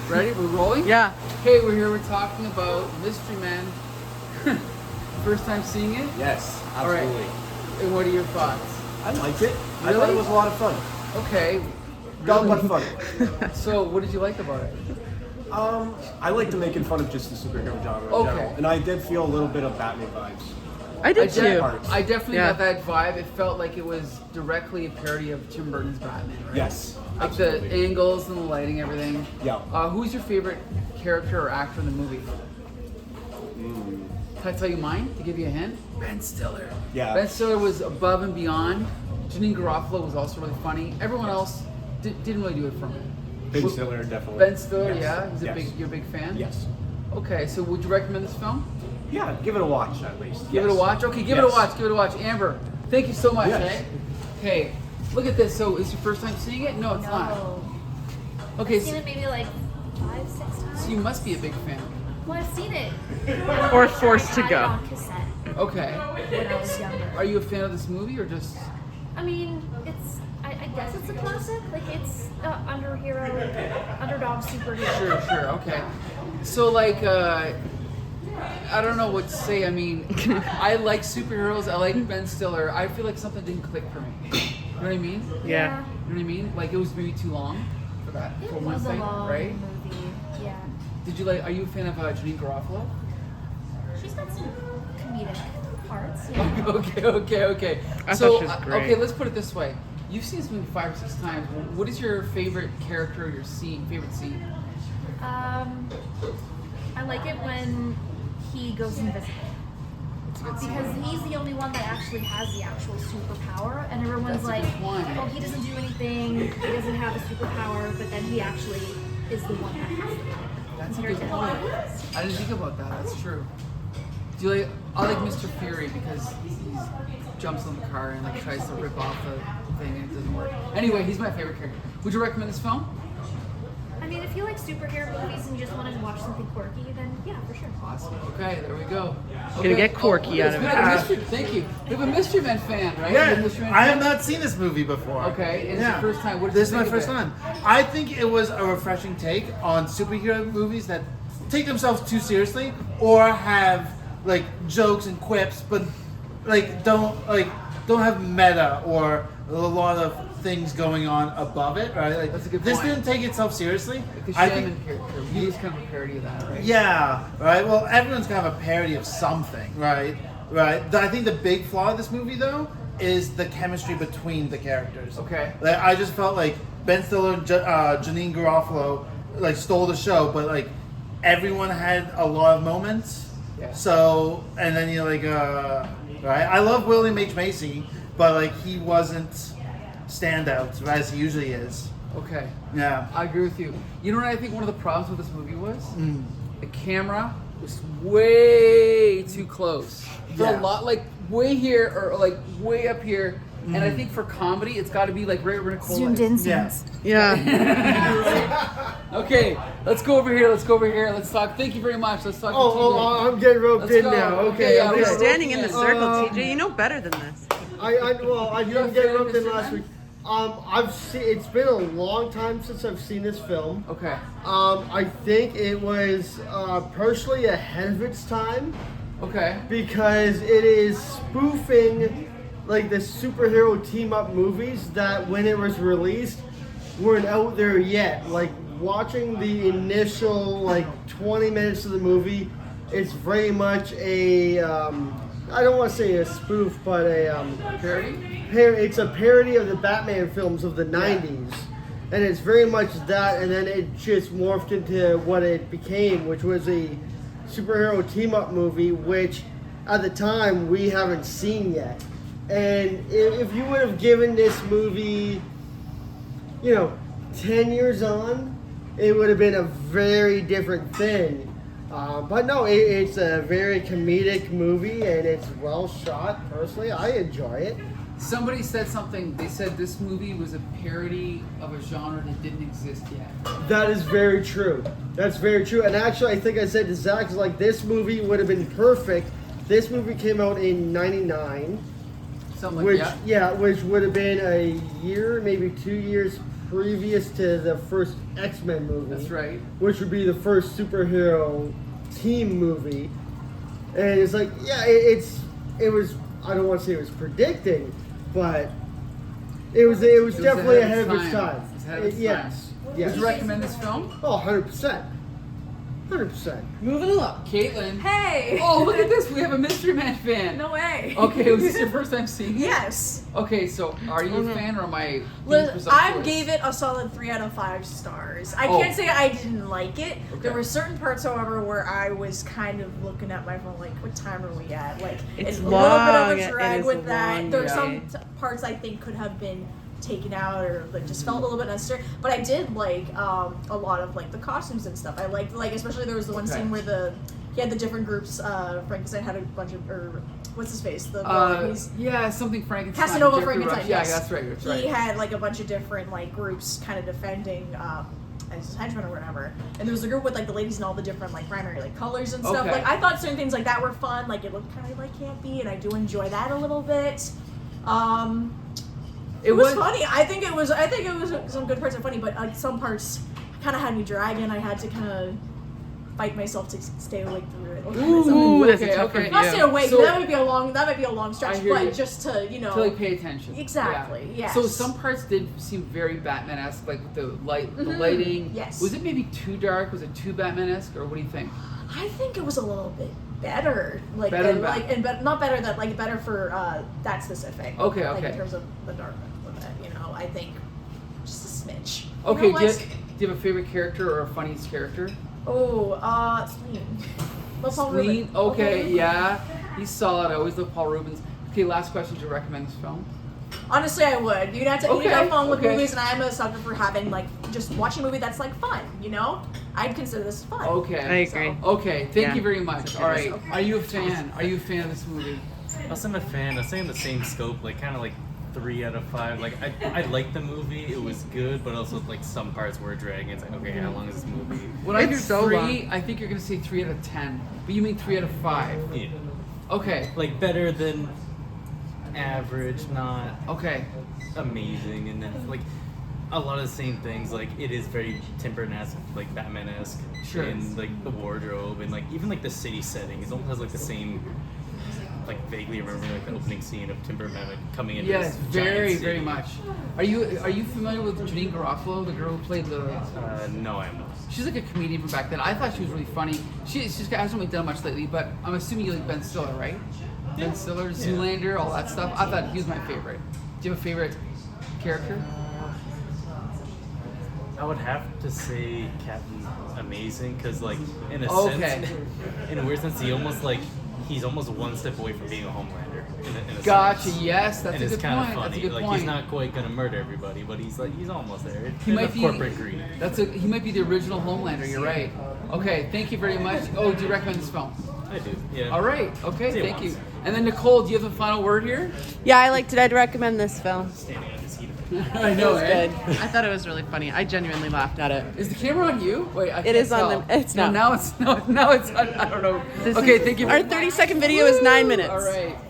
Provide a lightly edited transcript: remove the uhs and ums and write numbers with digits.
Ready? We're rolling? Yeah. Hey, we're here. We're talking about Mystery Men. First time seeing it? Yes, absolutely. All right. And what are your thoughts? I liked it. I Really? thought it was a lot of fun. Okay. Dumb Really? but funny. So, what did you like about it? I like to making fun of just the superhero genre in Okay. general. And I did feel a little bit of Batman vibes. I did too. I definitely Yeah. got that vibe. It felt like it was directly a parody of Tim Burton's Batman, right? Yes, Like absolutely. the angles and the lighting, everything. Yeah. Who's your favorite character or actor in the movie? Can I tell you mine to give you a hint? Ben Stiller. Yeah. Ben Stiller was above and beyond. Janine Garofalo was also really funny. Everyone else didn't really do it for me. Ben Stiller, definitely. Ben Stiller, Yes. yeah, he's Yes. you're a big fan. Yes. Okay, so would you recommend this film? Yeah, give it a watch at least. Give it a watch. Okay, give it a watch. Give it a watch. Amber, thank you so much. Yes. Okay, look at this. So, is your first time seeing it? No, it's not. No. Okay, I've seen it maybe like 5-6 times. so you must be a big fan. Well, I've seen it. Or forced to I had go. it on cassette Okay. when I was younger. Are you a fan of this movie or just? I mean, I guess it's a classic. Like, it's underdog superhero. Sure. Okay. So like, I don't know what to say. I mean, I like superheroes. I like Ben Stiller. I feel like something didn't click for me. You know what I mean? Yeah. You know what I mean? Like it was maybe too long for that. It For one was a thing, long right? movie. Yeah. Did you like? Are you a fan of Janine Garofalo? She's got some comedic parts. Yeah. Okay. I So thought she was great. okay, let's put it this way. You've seen this movie 5 or 6 times. What is your favorite character? Or your favorite scene? I like it when he goes invisible. It's a good scene. Because he's the only one that actually has the actual superpower, and everyone's That's a like, good point. "Oh, he doesn't do anything. He doesn't have a superpower," but then he actually is the one that has the power. That's a compared good to point. everyone else. I didn't think about that. That's true. Do you like? I like Mr. Fury because he jumps on the car and like tries to rip off the thing and it doesn't work. Anyway, he's my favorite character. Would you recommend this film? I mean, if you like superhero movies and you just wanted to watch something quirky, then yeah, for sure. Awesome. Okay, there we go. Gonna get quirky out of it's it. been a mystery. Thank you. We have a Mystery Man fan, right? Yeah, A Mystery Man I have fan? not seen this movie before. Okay, and it's your first time. What did This is you my think of first it? time. I think it was a refreshing take on superhero movies that take themselves too seriously or have like jokes and quips, but like don't have meta or a lot of things going on above it. Right? Like That's a good this point. didn't take itself seriously. The I Shaman think. character. He was kind of a parody of that, right? Yeah, right. Well, everyone's gonna have a parody of something, right? Right. I think the big flaw of this movie, though, is the chemistry between the characters. Okay. Like, I just felt like Ben Stiller and Janine Garofalo like stole the show, but like everyone had a lot of moments. Yeah. So, and then you're like, right? I love William H Macy, but like he wasn't standout as he usually is. Okay. Yeah. I agree with you. You know what I think one of the problems with this movie was? Mm. The camera was way too close. For a Yeah. lot, like way here or like way up here. And I think for comedy, it's got to be like right where Nicole Zoomed is. in Yeah. scenes. Yeah. Okay, let's go over here. Let's talk. Thank you very much. Let's talk. to TJ. I'm getting roped Let's in go. now. Okay, Okay, yeah, okay. You're we're standing in the roping circle, Um, TJ. You know better than this. I You're a didn't get fan of roped in Mr. last Man? week. I've seen. It's been a long time since I've seen this film. Okay. I think it was personally ahead of its time Okay. because it is spoofing like the superhero team up movies that when it was released weren't out there yet. Like watching the initial like 20 minutes of the movie, it's very much a I don't want to say a spoof, but a Parody? it's a parody of the Batman films of the 90s. And it's very much that, and then it just morphed into what it became, which was a superhero team-up movie, which at the time we haven't seen yet. And if you would have given this movie, 10 years on, it would have been a very different thing. But no, it's a very comedic movie, and it's well shot. Personally, I enjoy it. Somebody said something. They said this movie was a parody of a genre that didn't exist yet. That is very true. That's very true. And actually, I think I said to Zach, like, this movie would have been perfect. This movie came out in '99, Something like which that. which would have been a year, maybe 2 years previous to the first X-Men movie. That's right. Which would be the first superhero team movie. And it's like, yeah, it was, I don't want to say it was predicting, but it was definitely ahead of its time. It's ahead of its Yes. Yes. Would you recommend this film? Oh, 100%. 100%. Moving along. Caitlin. Hey! Oh, look at this. We have a Mystery Man fan. No way. Okay, was this your first time seeing it? Yes. Okay, so are you a fan or am I being I presumptuous? gave it a solid 3 out of 5 stars. I Oh. can't say I didn't like it. Okay. There were certain parts, however, where I was kind of looking at my phone like, what time are we at? Like, It's a long. little bit of It a drag is with that. long, There are yeah. some parts I think could have been taken out or like just felt a little bit necessary. But I did like a lot of like the costumes and stuff. I liked like especially there was the one Okay. scene where he had the different groups. Frankenstein had a bunch of what's his face? Yeah, something Frankenstein. Casanova Jeffrey Frankenstein. Rush. Yes. Yeah, that's right. That's right. He had like a bunch of different like groups kind of defending as his henchman or whatever. And there was a group with like the ladies in all the different like primary like colors and stuff. Okay. Like I thought certain things like that were fun. Like it looked kind of like campy, and I do enjoy that a little bit. It was funny. I think it was some good parts are funny, but some parts kind of had me dragging. I had to kind of fight myself to stay awake through it. Ooh, that's okay, a tough okay. one. Not stay awake. So- that might be a long stretch, I hear but you. just to to like pay attention. Exactly, yes. So some parts did seem very Batman-esque, like with the lighting. Yes. Was it maybe too dark? Was it too Batman-esque, or what do you think? I think it was a little bit better, like Better than like and but not better that like better for that specific. Okay, Like okay. in terms of the darkness of it, I think just a smidge. Okay, You know, do like- you have a favorite character or a funniest character? Spleen. Love Paul Spleen? Rubin. Okay, yeah. He's solid. I always love Paul Rubens. Okay, last question. Do you recommend this film? Honestly, I would. You'd have to Okay, have fun with okay. movies, and I am a sucker for having like just watching a movie that's like fun. I'd consider this fun. Okay. I agree. Okay, thank Yeah. you very much. All right. Okay. Are you a fan? Are you a fan of this movie? I'm a fan. I say in the same scope, like kind of like 3 out of 5. Like I liked the movie. It was good, but also like some parts were dragging. It's like, okay, how long is this movie? When I It's hear so 3, long. I think you're gonna say 3 out of 10, but you mean 3 out of 5. Yeah. Okay. Like better than average, not Okay. amazing, and then like a lot of the same things. Like it is very Tim Burton-esque, like Batman-esque, Sure. and like the wardrobe, and like even like the city setting. It almost has like the same. Like vaguely remembering like the opening scene of Tim Burton like, coming into Yes, this very, giant very city. much. Are you familiar with Janine Garofalo, the girl who played the? No, I'm not. She's like a comedian from back then. I thought she was really funny. She hasn't really done much lately, but I'm assuming you like Ben Stiller, right? Ben Stiller, Zoolander, all that stuff. I thought he was my favorite. Do you have a favorite character? I would have to say Captain Amazing because, like, in a Okay. sense, in a weird sense, he's almost one step away from being a Homelander. In a Gotcha. sense. Yes, that's and a it's good kind point. of funny. That's a good like point. he's not quite gonna murder everybody, but he's almost there. He might be corporate greed. He might be the original Homelander. You're right. Okay, thank you very much. Oh, do you recommend this film? I do. Yeah. All right. Okay, See it thank you. once. And then Nicole, do you have the final word here? Yeah, I liked it. I'd recommend this film. Standing on his heat. I know, Good. I thought it was really funny. I genuinely laughed at it. Is the camera on you? Wait, I It can't is on tell. the- it's No, not. now it's I don't know. This Okay, is- thank you. Our 30-second video is 9 minutes. All right.